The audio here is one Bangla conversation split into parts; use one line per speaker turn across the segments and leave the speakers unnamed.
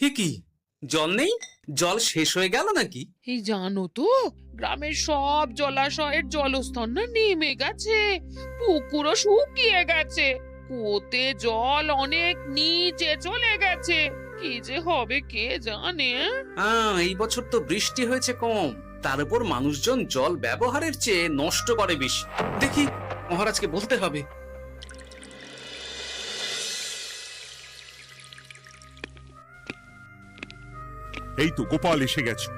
হে কি, জল নেই? জল শেষ হয়ে গেল নাকি?
এই জানো তো, গ্রামের সব জলাশয়ের জলস্তর না নেমে গেছে, পুকুরও শুকিয়ে গেছে, কুয়োতে জল অনেক নিচে চলে গেছে। কি যে হবে কে জানে।
এই বছর তো বৃষ্টি হয়েছে কম, তার উপর মানুষজন জল ব্যবহারের চেয়ে নষ্ট করে বেশি। দেখি, মহারাজকে বলতে হবে।
এই তো গোপাল এসে গেছো।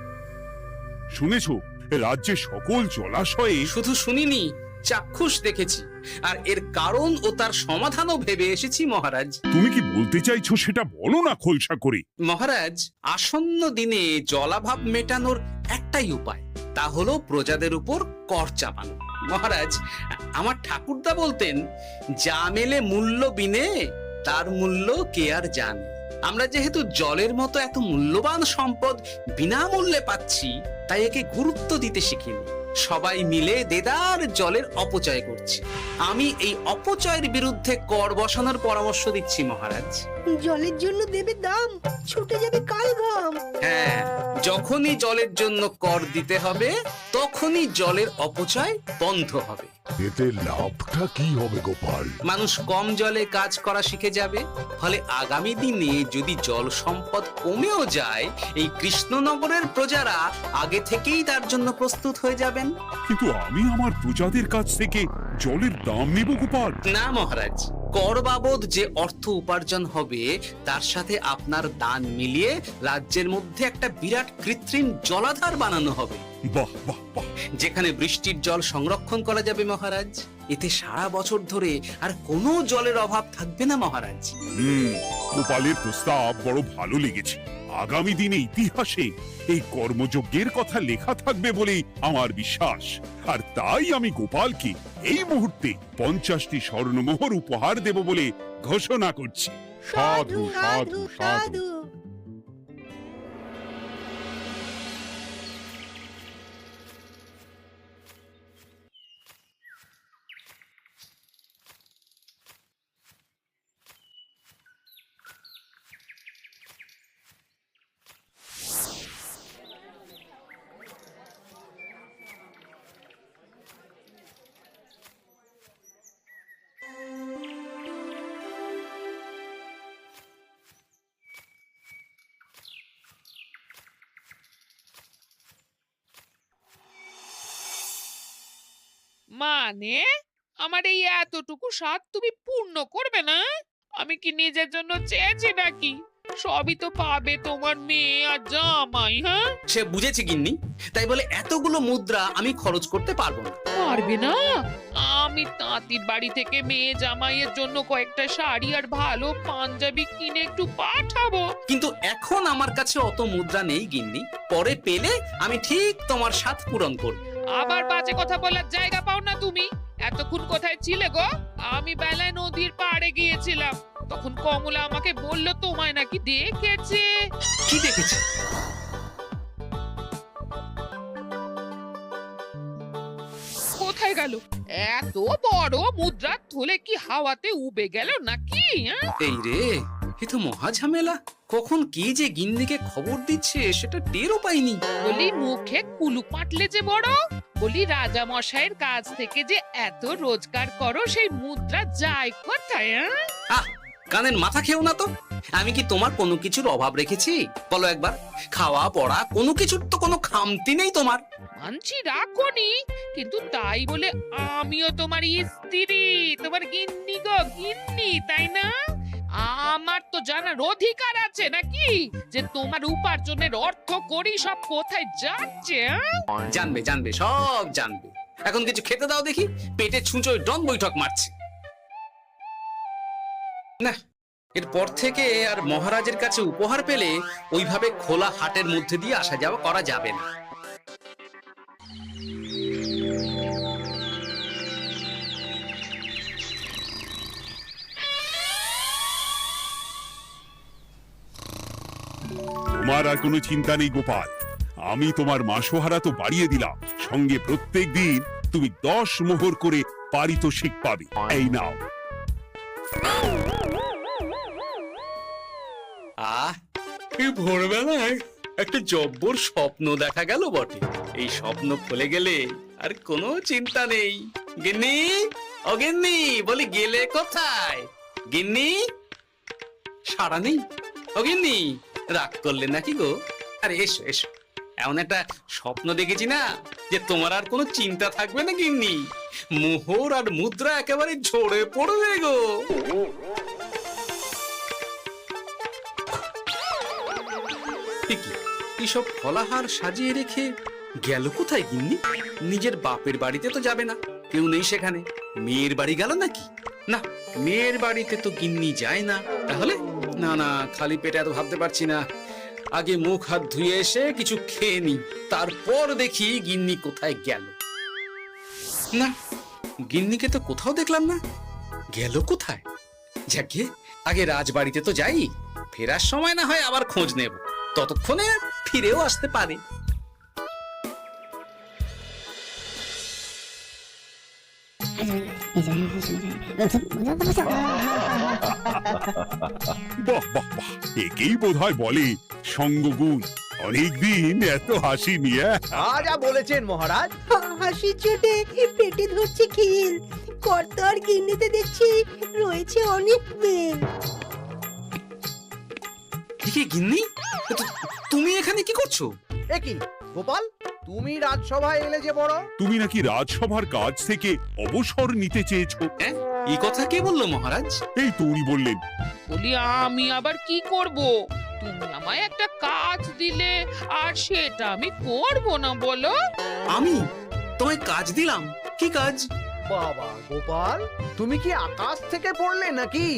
শুনেছো, রাজ্যে সকল জলাশয়ে
শুধু শুনিনি, চাক্ষুষ দেখেছি, আর এর কারণ ও তার সমাধানও ভেবে এসেছি মহারাজ।
তুমি কি বলতে চাইছো সেটা বলো না খোলসা করে।
মহারাজ, আসন্ন দিনে জলাভাব মেটানোর একটাই উপায়, তা হলো প্রজাদের উপর কর চাপানো। মহারাজ, আমার ঠাকুরদা বলতেন, যা মেলে মূল্য বিনে তার মূল্য কে আর জানে। আমরা যেহেতু জলের মতো এত মূল্যবান সম্পদ বিনামূল্যে পাচ্ছি, তাই একে গুরুত্ব দিতে শিখিনি। সবাই মিলে দেদার জলের অপচয় করছে। আমি এই অপচয়ের বিরুদ্ধে কর বসানোর পরামর্শ দিচ্ছি মহারাজ।
জলের জন্য দেবে দাম, ছুটে যাবে কাল ঘাম।
হ্যাঁ, যখনই জলের জন্য কর দিতে হবে, তখনই জলের অপচয় বন্ধ হবে।
এতে লাভটা কি হবে গোপাল?
মানুষ কম জলে কাজ করা শিখে যাবে, ফলে আগামী দিনে যদি জল সম্পদ কমেও যায়, এই কৃষ্ণনগরের প্রজারা আগে থেকেই তার জন্য প্রস্তুত হয়ে যাবেন।
কিন্তু আমি আমার প্রজাদের কাছ থেকে জলের দাম নেব গোপাল?
না মহারাজ, কর বাবদ যে অর্থ উপার্জন হবে, তার সাথে আপনার দান মিলিয়ে রাজ্যের মধ্যে একটা বিরাট কৃত্রিম জলাধার বানানো হবে,
বাহ বাহ বাহ!
যেখানে বৃষ্টির জল সংরক্ষণ করা যাবে মহারাজ। এতে সারা বছর ধরে আর কোনো জলের অভাব থাকবে না মহারাজ।
গোপালের প্রস্তাব বড় ভালো লেগেছে। আগামী দিনে ইতিহাসে এই কর্মযজ্ঞের কথা লেখা থাকবে বলেই আমার বিশ্বাস। আর তাই আমি গোপালকে এই মুহূর্তে 50টি স্বর্ণমোহর উপহার দেব বলে ঘোষণা করছি।
সাধু সাধু সাধু।
মানে আমার এই এতটুকু স্বাদ তুমি পূর্ণ করবে না? আমি কি নিজের জন্য চেয়েছি নাকি? সবই তো পাবে তোমার মেয়ে আর জামাই। হ্যাঁ,
সে বুঝেছি গিন্নি, তাই বলে এতগুলো মুদ্রা আমি খরচ করতে পারবো না।
পারবে না? আমি তাঁতির বাড়ি থেকে মেয়ে জামাইয়ের জন্য কয়েকটা শাড়ি আর ভালো পাঞ্জাবি কিনে একটু পাঠাবো।
কিন্তু এখন আমার কাছে অত মুদ্রা নেই গিন্নি, পরে পেলে আমি ঠিক তোমার স্বাদ পূরণ করব।
আবার বাজে কথা বলার জায়গা পাও না তুমি। এতক্ষণ কোথায় ছিলে গো? আমি বেলায় নদীর পাড়ে গিয়েছিলাম, তখন কমলা আমাকে বলল তোমায় নাকি দেখেছে।
কি দেখেছি?
কোথায় গেল? এত বড় মুদ্রা থলে কি হাওয়াতে উবে গেল নাকি?
এই রে, এ তো মহা ঝামেলা। কখন কি যে গিন্নিকে খবর দিচ্ছে সেটা টেরও পাইনি।
বলি মুখে কুলু পাটলে যে বড়, বলি রাজা মশাইয়ের কাছ থেকে যে এত রোজগার করো, সেই মুদ্রা যায় কোথায়?
আহ, কানের মাথা খেও না তো। আমি কি তোমার কোনো কিছুর অভাব রেখেছি? বলো একবার। খাওয়া পড়া কোনো কিছুর তো কোনো খামতি নেই তোমার।
মানছি রাখোনি, কিন্তু তাই বলে আমিও তোমার স্ত্রী, তোমার গিন্নি গো গিন্নি, তাই না? আমার তো জানার অধিকার আছে নাকি যে তোমার উপার্জনের অর্থ করি সব কোথায় যাচ্ছে?
জানবে জানবে, সব জানবে। এখন কিছু খেতে দাও দেখি, পেটে ছুঁচোয় ডন বৈঠক মারছে। না, এরপর থেকে আর মহারাজের কাছে উপহার পেলে ওইভাবে খোলা হাটের মধ্যে দিয়ে আসা যাওয়া করা যাবে না।
তোমার আর কোনো চিন্তা নেই গোপাল। আমি তোমার মাসোহারা তো বাড়িয়ে দিলাম, সঙ্গে প্রত্যেক দিন তুমি 10 মোহর করে পারিতোষিক পাবে। এই নাও।
আহ, এই ভোরবেলায় একটা জব্বর স্বপ্ন দেখা গেল বটে। এই স্বপ্ন খুলে গেলে আর কোনো চিন্তা নেই। গিন্নি, ও গিন্নি, বলি গেলে কোথায়? গিন্নি, সাড়া নেই। ও গিন্নি, রাগ করলে নাকি গো? আরে এসো এসো, এমন একটা স্বপ্ন দেখেছি না যে তোমার আর কোনো চিন্তা থাকবে না গিন্নি। মোহর আর মুদ্রা একেবারে ঝরে পড়বে গো। এইসব ফলাহার সাজিয়ে রেখে গেল কোথায় গিন্নি? নিজের বাপের বাড়িতে তো যাবে না, কেউ নেই সেখানে। মেয়ের বাড়ি গেল নাকি? না, মেয়ের বাড়িতে তো গিন্নি যায় না। তাহলে না না, খালি পেটে এত ভাবতে পারছি না। আগে মুখ হাত ধুয়ে এসে কিছু খেয়ে নি, তারপর দেখি গিন্নি কোথায় গেল। না, গিন্নিকে তো কোথাও দেখলাম না। গেল কোথায়? যাকে আগে রাজবাড়িতে তো যাই, ফেরার সময় না হয় আবার খোঁজ নেব, ততক্ষণে ফিরেও আসতে পারে।
বাহ বাহ বাহ, একেই বোধহয় বলে সঙ্গগুণ। অনেকদিন এত হাসি নিয়ে।
যা বলেছেন মহারাজ।
হাসির চোটে পেটে ধরছে খিল। কর্তার গিন্নিতে দেখছি রয়েছে অনেক মেল।
কি গিন্নি, তুমি এখানে কি করছো?
কি গোপাল, তুমি রাজসভায় এলে যে বড়?
তুমি নাকি রাজসভার কাজ থেকে অবসর নিতে চেয়েছো?
হ্যাঁ, এই কথা কে বললো মহারাজ?
এই তো উনি বললেন।
বলি আমি আবার কি করব? তুমি আমায় একটা কাজ দিলে আর সেটা আমি করব না বলো?
আমি তোমায় কাজ দিলাম? কি কাজ?
বাবা গোপাল, তুমি কি আকাশ থেকে পড়লে নাকি?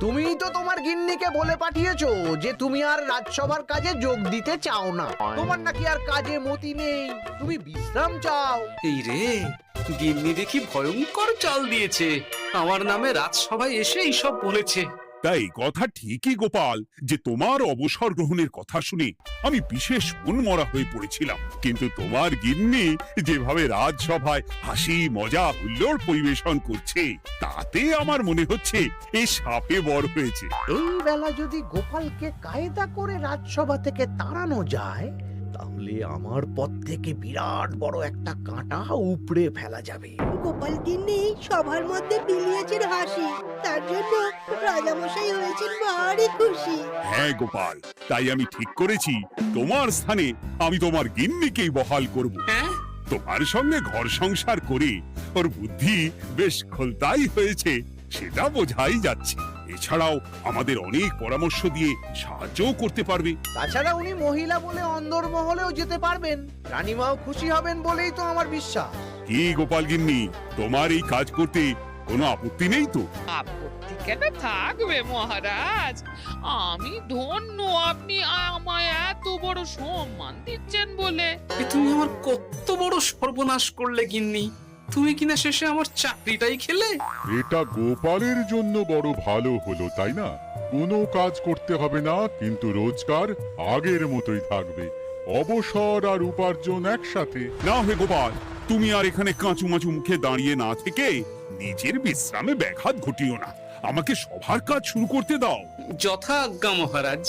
তুমিই তো তোমার গিন্নিকে বলে পাঠিয়েছো যে তুমি আর রাজসভার কাজে যোগ দিতে চাও না। তোমার নাকি আর কাজে মতি নেই, তুমি বিশ্রাম চাও।
এই রে, গিন্নি দেখি ভয়ঙ্কর চাল দিয়েছে। আমার নামে রাজসভায় এসে এইসব বলেছে।
তাই কথা ঠিকই গোপাল, যে তোমার অবসর গ্রহণের কথা শুনে আমি বিশেষ মনমরা হয়ে পড়েছিলাম। কিন্তু তোমার গিন্নি যেভাবে রাজসভায় হাসি মজা হুল্লোড় পরিবেশন করছে, তাতে আমার মনে হচ্ছে এই সাপে বড় হয়েছে।
এই বেলা যদি গোপালকে কায়দা করে রাজসভা থেকে তাড়ানো যায়, তাহলে আমার পথ থেকে বিরাট বড় একটা কাঁটা উপড়ে ফেলা যাবে।
গোপাল গিন্নি সবার মধ্যে বিলিয়েছেন হাসি, তার জন্য রাজামশাই হয়েছেন ভারী খুশি।
হ্যাঁ গোপাল, তাই আমি ঠিক করেছি তোমার স্থানে আমি তোমার গিন্নিকেই বহাল করব।
হ্যাঁ,
তোমার সঙ্গে ঘর সংসার করে ওর বুদ্ধি বেশ খোলতাই হয়েছে, সেটা বোঝাই যাচ্ছে। এছাড়াও আমাদের অনেক পরামর্শ দিয়ে সাহায্যও করতে পারবে।
তাছাড়া উনি মহিলা বলে অন্দরমহলেও যেতে পারবেন, রানীমাও খুশি হবেন বলেই তো আমার বিশ্বাস।
কি গোপাল গিন্নি, তোমার এই কাজ করতে কোনো আপত্তি নেই তো?
আপত্তি কেন থাকবে মহারাজ? আমি ধন্য আপনি আমায় এত বড় সম্মান দিচ্ছেন বলে।
এ তুমি আমার কত বড় সর্বনাশ করলে গিন্নি। তুমি কিনা শেষে আমার চাকরিটাই খেলে।
এটা গোপালের জন্য বড় ভালো হলো, তাই না? কোনো কাজ করতে হবে না, কিন্তু রোজগার আগের মতোই থাকবে। অবসর আর উপার্জন একসাথে।
না হে গোপাল, তুমি আর এখানে কাঁচুমাচু মুখে দাঁড়িয়ে না থেকে নিজের বিশ্রামে ব্যাঘাত ঘটিও না। আমাকে সবার কাজ শুরু করতে দাও।
যথা আজ্ঞা মহারাজ।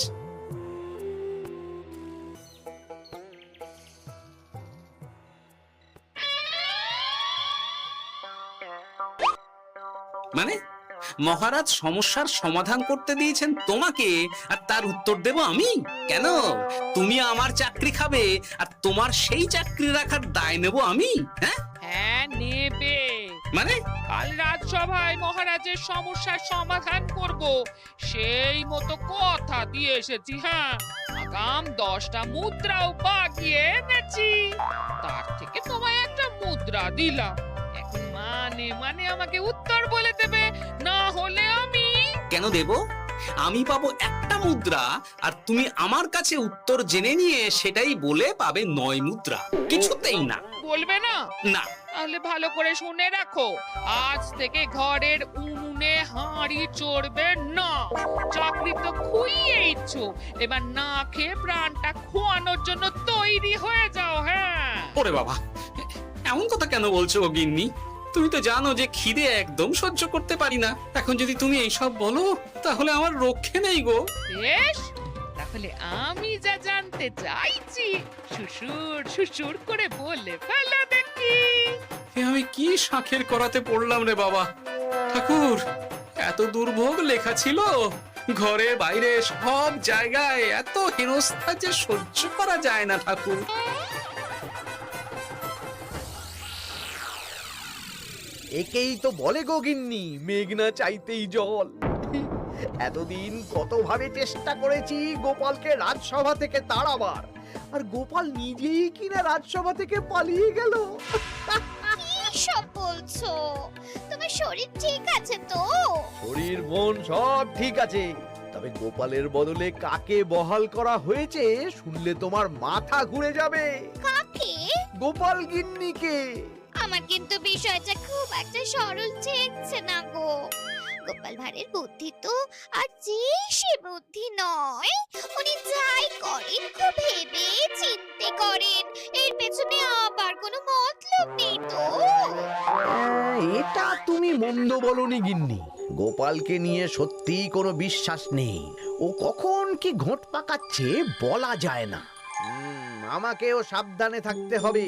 মানে মহারাজ সমস্যার সমাধান করতে দিয়েছেন তোমাকে, আর তার উত্তর দেব আমি? কেন? তুমি আমার চাকরি খাবে আর তোমার সেই চাকরি রাখার দায় নেব আমি? হ্যাঁ
হ্যাঁ, নেবে।
মানে
কাল রাজসভায় মহারাজের সমস্যার সমাধান করব, সেই মতো কথা দিয়ে এসেছি। হ্যাঁ, আগাম 10টা মুদ্রাও বাগিয়ে এনেছি। তার থেকে তোমায় একটা মুদ্রা দিলাম। এখন মানে আমাকে উত্তর বলে দেবে, না হলে আমি
কেন দেব? আমি পাবো একটা মুদ্রা, আর তুমি আমার কাছে উত্তর জেনে নিয়ে সেটাই বলে পাবে 9 মুদ্রা। কিছুতেই না।
বলবে না?
না।
তাহলে ভালো করে শুনে রাখো, আজ থেকে ঘরের উনুনে হাঁড়ি চড়বে না। চাকরি তো খুইয়েইছ, এবার না খেয়ে প্রাণটা খোয়ানোর জন্য তৈরি হয়ে যাও। হ্যাঁ।
ওরে বাবা, এমন কথা কেন বলছো গো গিন্নি? তুমি তো জানো যে খিদে একদম সহ্য করতে পারি না। এখন যদি তুমি এইসব বলো, তাহলে আমার রক্ষে নেই গো।
বেশ, তা তাহলে আমি যা জানতে চাইছি সুসুর সুসুর করে বলে ফেলো দেখি।
এ আমি কি শাঁখের করাতে পড়লাম রে বাবা। ঠাকুর, এত দুর্ভোগ লেখা ছিল, ঘরে বাইরে সব জায়গায় এত হেনস্থা যে সহ্য করা যায় না ঠাকুর।
একেই তো বলে গো গিন্নি, মেঘ না চাইতেই জল। এতদিন কতভাবে চেষ্টা করেছি গোপালকে রাজসভা থেকে তাড়াবার, আর গোপাল নিজেই কিনা রাজসভা থেকে পালিয়ে গেল।
সব বলছো? তোমার শরীর ঠিক আছে তো?
শরীর মন সব ঠিক আছে, তবে গোপালের বদলে কাকে বহাল করা হয়েছে শুনলে তোমার মাথা ঘুরে যাবে।
কাকে?
গোপাল গিন্নিকে।
আমার কিন্তু বিষয়টা খুব একটা সরল ঠেকছে না গো। গোপাল ভাঁড়ের বুদ্ধি তো আর যে সে বুদ্ধি নয়। উনি যাই করেন খুব ভেবে চিন্তে করেন, এর পেছনে আবার কোনো মতলব নেই তো।
এটা তুমি মন্দ বলনি গিন্নি, গোপালকে নিয়ে সত্যি কোনো বিশ্বাস নেই। ও কখন কি ঘোট পাকাচ্ছে বলা যায় না। আমাকেও সাবধানে থাকতে হবে,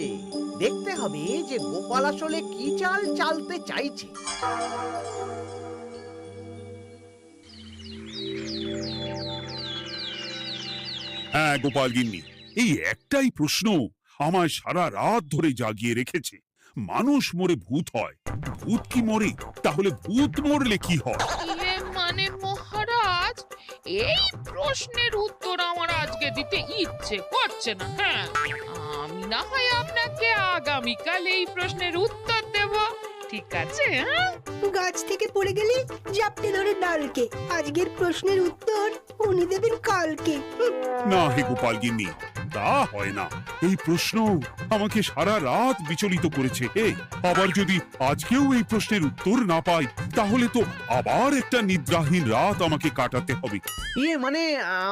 দেখতে হবে যে গোপাল আসলে কি চাল চালতে চাইছে।
হ্যাঁ গোপাল গিন্নি, এই একটাই প্রশ্ন আমায় সারা রাত ধরে জাগিয়ে রেখেছে। মানুষ মরে ভূত হয়, ভূত কি মরে? তাহলে ভূত মরলে কি হয়?
মানে মহারাজ, এই প্রশ্নের উত্তর আমার আজকে দিতে ইচ্ছে করছে না। হ্যাঁ, আমি না হয় আপনাকে আগামীকাল এই প্রশ্নের উত্তর দেব, ঠিক আছে? হ্যাঁ,
গাছ থেকে পড়ে গেলে জাপটে ধরে ডালকে। আজকের প্রশ্নের উত্তর উনি দেবেন কালকে।
না হে গোপাল গিন্নি, তা হয় না। এই প্রশ্ন আমাকে সারা রাত বিচলিত করেছে। আবার যদি আজকেও এই প্রশ্নের উত্তর না পাই, তাহলে তো আবার একটা নিদ্রাহীন রাত আমাকে কাটাতে হবে।
মানে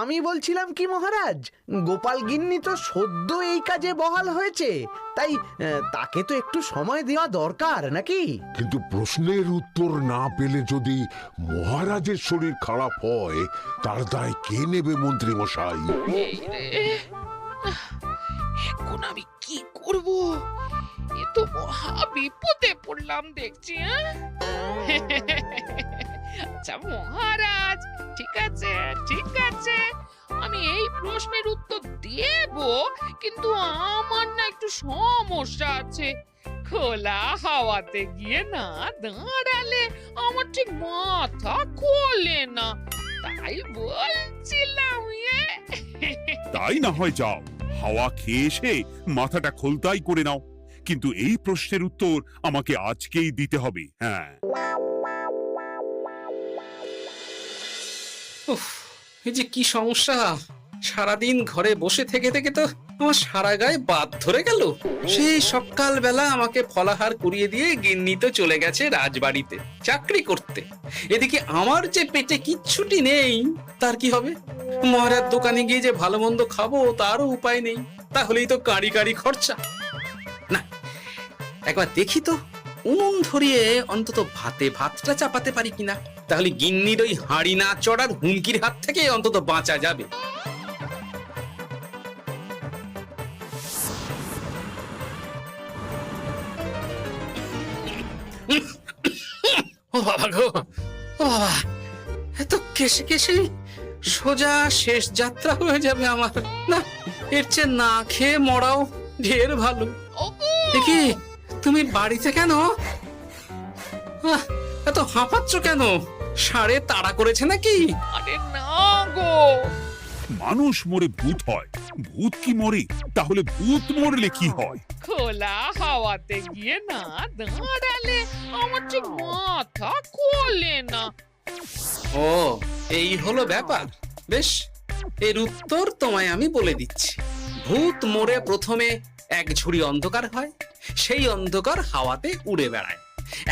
আমি বলছিলাম কি মহারাজ, গোপাল গিন্নি তো সদ্য এই কাজে বহাল হয়েছে, তাই তাকে তো একটু সময় দেওয়া দরকার নাকি?
কিন্তু প্রশ্নের উত্তর না পেলে যদি মহারাজের শরীর খারাপ হয়, তার দায় কে নেবে মন্ত্রী মশাই?
এই রে, এখন আমি কি করব? এ তো মহা বিপদে পড়লাম দেখছি। আচ্ছা মহারাজ, ঠিক আছে ঠিক আছে, আমি এই প্রশ্নের উত্তর দেব, কিন্তু আমার না একটু সমস্যা আছে। খোলা হাওয়াতে গিয়ে না দাঁড়ালে আমার ঠিক মাথা খোলে না, তাই বলছিলাম।
তাই না হয় যাও, হাওয়া খেয়ে এসে মাথাটা খোলতাই করে নাও, কিন্তু এই প্রশ্নের উত্তর আমাকে আজকেই দিতে হবে। হ্যাঁ,
উফ, এই যে কি সমস্যা! সারাদিন ঘরে বসে থেকে থেকে তো আমার সারা গায়ে বাদ ধরে গেল। সেই সকালবেলা আমাকে ফলাহার করিয়ে দিয়ে গিন্নি তো চলে গেছে রাজবাড়িতে চাকরি করতে। এদিকে আমার যে পেটে কিচ্ছুটি নেই, তার কি হবে? মহারাজ দোকানে গিয়ে যে ভালো মন্দ খাবো তারও উপায় নেই, তাহলেই তো কাঁড়ি কাঁড়ি খরচা। না, একবার দেখি তো উনুন ধরিয়ে অন্তত ভাতটা চাপাতে পারি কিনা, তাহলে গিন্নির ওই হাঁড়ি না চড়ার হুমকির হাত থেকে অন্তত বাঁচা যাবে। ও বাবা গো, ও বাবা, এত কেসে কেসে সোজা শেষ যাত্রা হয়ে যাবে আমার। না, এর চেয়ে না খেয়ে মরাও ঢের ভালো। দেখি তুমি বাড়িতে কেন? এত হাঁপাচ্ছ কেন? ষাঁড়ে তাড়া করেছে নাকি?
আরে না গো,
মানুষ মরে ভূত হয়, ভূত কি মরে? তাহলে ভূত মরলে কি হয়?
খোলা হাওয়াতে গিয়ে না দাঁড়ালে আমার ঠিক মাথা খোলে না।
ও, এই হলো ব্যাপার। বেশ, এর উত্তর তোমায় আমি বলে দিচ্ছি। ভূত মরে প্রথমে এক ঝুড়ি অন্ধকার হয়, সেই অন্ধকার হাওয়াতে উড়ে বেড়ায়।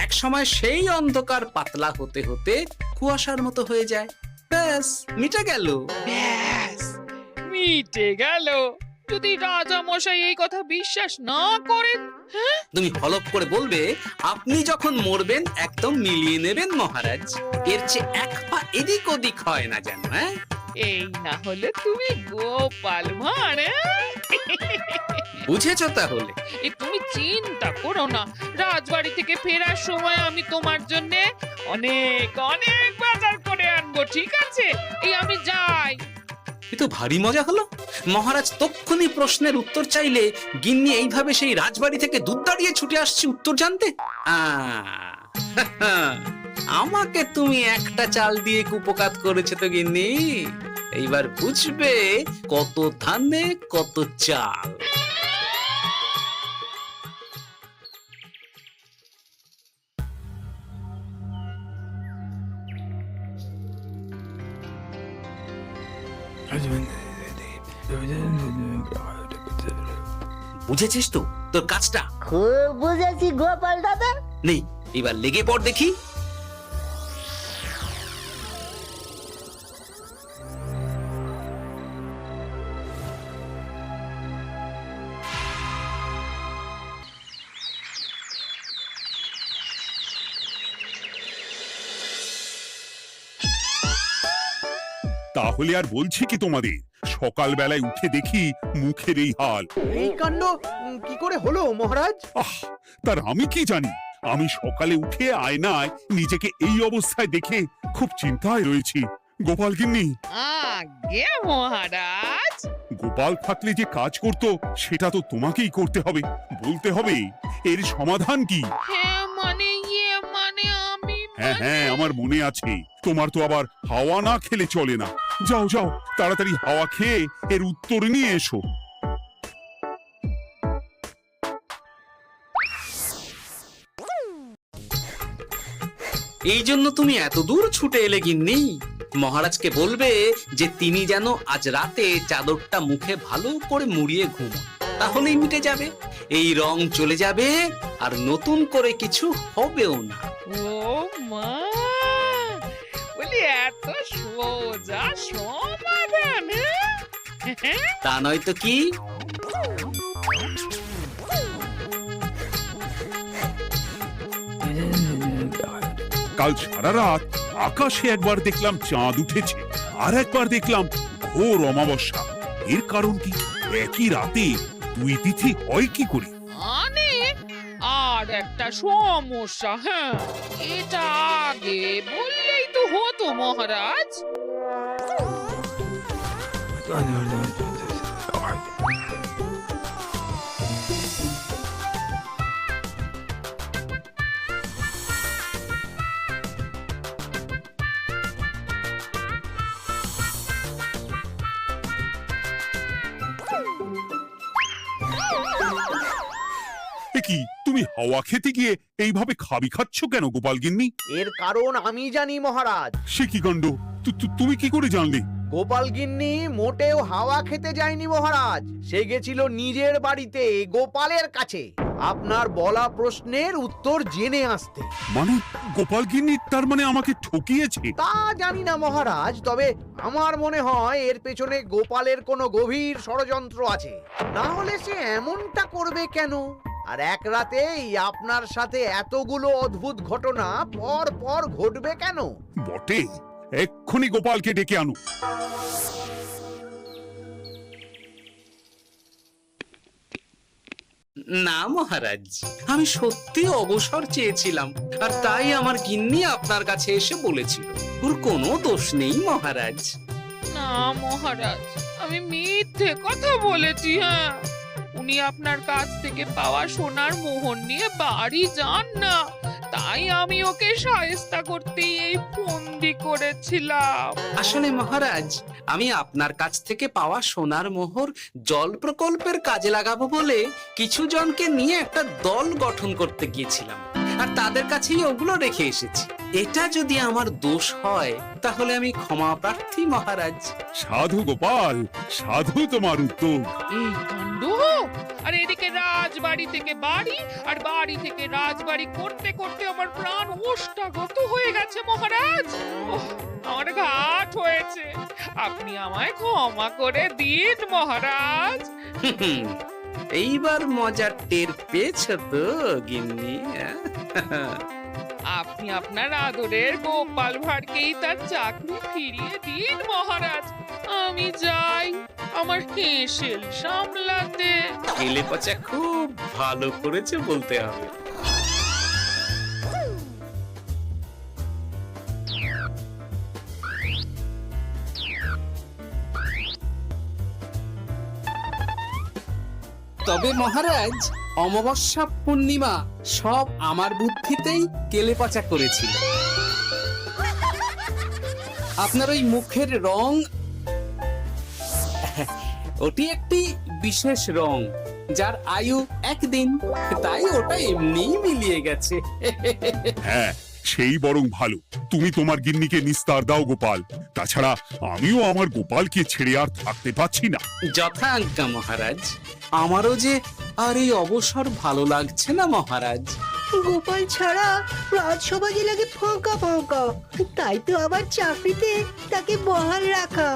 এক সময় সেই অন্ধকার পাতলা হতে হতে কুয়াশার মতো হয়ে যায়। ব্যাস, মিটে গেল।
ব্যাস, মিটে গেল। যদি রাজা মশাই এই কথা বিশ্বাস না করেন,
তুমি হলপ করে বলবে আপনি যখন মরবেন একদম মিলিয়ে নেবেন মহারাজ, এর চেয়ে এক পা এদিক ওদিক হয় না যেন। হ্যাঁ,
এই না হলে তুমি গোপাল ভাঁড়
বুঝেছো তাহলে?
এই তুমি চিন্তা করো না, রাজবাড়ি থেকে ফেরার সময় আমি তোমার জন্য অনেক অনেক বাজার করে আনবো, ঠিক আছে? এই আমি যাই।
এ তো ভারী মজা হলো। মহারাজ তক্ষুনি প্রশ্নের উত্তর চাইলে গিন্নি এইভাবে সেই রাজবাড়ি থেকে দুধ দাঁড়িয়ে ছুটে আসছে উত্তর জানতে। আমাকে তুমি একটা চাল দিয়ে কুপকাত করেছো তো গিন্নি। এইবার বুঝবে কত ধানে কত চাল। বুঝেছিস তো তোর কাজটা?
খুব বুঝেছি গোপাল দাদা।
নেই, এবার লেগে পড় দেখি।
তাহলে আর বলছি কি তোমাদের, সকালবেলায় উঠে দেখি মুখের এই হাল।
এই কাণ্ড কি করে হলো মহারাজ?
তার আমি কি জানি। আমি সকালে উঠে আয়নায় নিজেকে এই অবস্থায় দেখে খুব চিন্তায় রয়েছি। গোপাল গিন্নি,
আগে মহারাজ,
গোপাল থাকলে যে কাজ করতো সেটা তো তোমাকেই করতে হবে, বলতে হবে এর সমাধান কি।
হ্যাঁ মানে আমি
হ্যাঁ হ্যাঁ, আমার মনে আছে। তোমার তো আবার হাওয়া না খেলে চলে না। যাও যাও, তাড়াতাড়ি হাওয়া খেয়ে এর উত্তর নিয়ে এসো।
এই জন্য তুমি এত দূর ছুটে এলে গিন্নি? মহারাজকে বলবে যে তিনি যেন আজ রাতে চাদরটা মুখে ভালো করে মুড়িয়ে ঘুমোন, তাহলেই মিটে যাবে। এই রং চলে যাবে আর নতুন করে কিছু হবেও না।
ও মা, বলি এত সোজা সমাধান? হ্যাঁ?
তা নয় তো কি?
কাল সারা রাত আকাশে একবার দেখলাম চাঁদ উঠেছে, আর একবার দেখলাম ঘোর অমাবস্যা। এর কারণ কি? একই রাতে দুই তিথি হয় কি করে?
মানে আর একটা সমস্যা। হ্যাঁ, এটা আগে বললেই তো হতো মহারাজ।
এ কি, তুমি হাওয়া খেতে গিয়ে এইভাবে খাবি খাচ্ছ কেন গোপাল গিন্নি?
এর কারণ আমি জানি মহারাজ।
সে কি কাণ্ড! তুমি কি করে জানলে?
গোপাল গিন্নি মোটেও হাওয়া খেতে যায়নি মহারাজ, সে গেছিল নিজের বাড়িতে গোপালের কাছে আপনার বলা প্রশ্নের উত্তর জেনে আসতে।
মানে গোপাল গিন্নি তার মানে আমাকে ঠকিয়েছে?
তা জানি না মহারাজ, তবে আমার মনে হয় এর পেছনে গোপালের কোনো গভীর ষড়যন্ত্র আছে, না হলে সে এমনটা করবে কেন? আর এক রাতেই আপনার সাথে এতগুলো অদ্ভুত ঘটনা পর পর ঘটবে কেন?
বটে, এক্ষুনি গোপালকে ডেকে আনো।
না মহারাজ, আমি সত্যি অবসর চেয়েছিলাম, আর তাই আমার গিন্নি আপনার কাছে এসে বলেছিল। ওর কোনো দোষ নেই মহারাজ।
না মহারাজ, আমি মিথ্যে কথা বলেছি। হ্যাঁ, উনি আপনার কাছ থেকে পাওয়া সোনার মোহর নিয়ে বাড়ি যান না, তাই আমি ওকে শায়েস্তা করতে এই ফন্দি করেছিলাম।
আসলে মহারাজ, আমি আপনার কাছ থেকে পাওয়া সোনার মোহর জল প্রকল্পের কাজে লাগাবো বলে কিছু জনকে নিয়ে একটা দল গঠন করতে গিয়েছিলাম, আর তাদের কাছেই ওগুলো রেখে এসেছি। এটা যদি আমার দোষ হয় তাহলে আমি ক্ষমা প্রার্থী মহারাজ।
সাধু গোপাল, সাধু তোমার উত্তর।
এই কাণ্ড! আর এদিকে রাজবাড়ি থেকে বাড়ি, আর বাড়ি থেকে রাজবাড়ি করতে করতে আমার প্রাণ ওষ্ঠাগত হয়ে গেছে মহারাজ। ওহ, আমার ঘাট হয়েছে, আপনি আমায় ক্ষমা করে দিন মহারাজ।
এইবার মজার টের পেয়েছ তো গিন্নি?
আপনি আপনি আপনার আদরের গোপাল ভাঁড়কেই তার চাকরি ফিরিয়ে দিন মহারাজ। আমি যাই আমার হেসেল সামলাতে।
কেলে পচা খুব ভালো করেছে বলতে হবে। তবে মহারাজ, অমাবস্যা পূর্ণিমা সব আমার বুদ্ধিতেই কেলেপচা করেছিল। আপনার ওই মুখের রং, ওটি একটি বিশেষ রং যার আয়ু একদিন, তাই ওটা এমনিই মিলিয়ে গেছে।
হ্যাঁ, সেই বরং ভালো। তুমি তোমার গিন্নিকে নিস্তার দাও গোপাল। তাছাড়া আমিও আমার গোপালকে ছেড়ে আর থাকতে পারছি না।
যথা আজ্ঞা মহারাজ। আমারও যে আর এই অবসর ভালো লাগছে না মহারাজ।
গোপাল ছাড়া রাজসভা যে লাগে ফাঁকা ফাঁকা, তাই তো আবার চাকরিতে তাকে বহাল রাখা।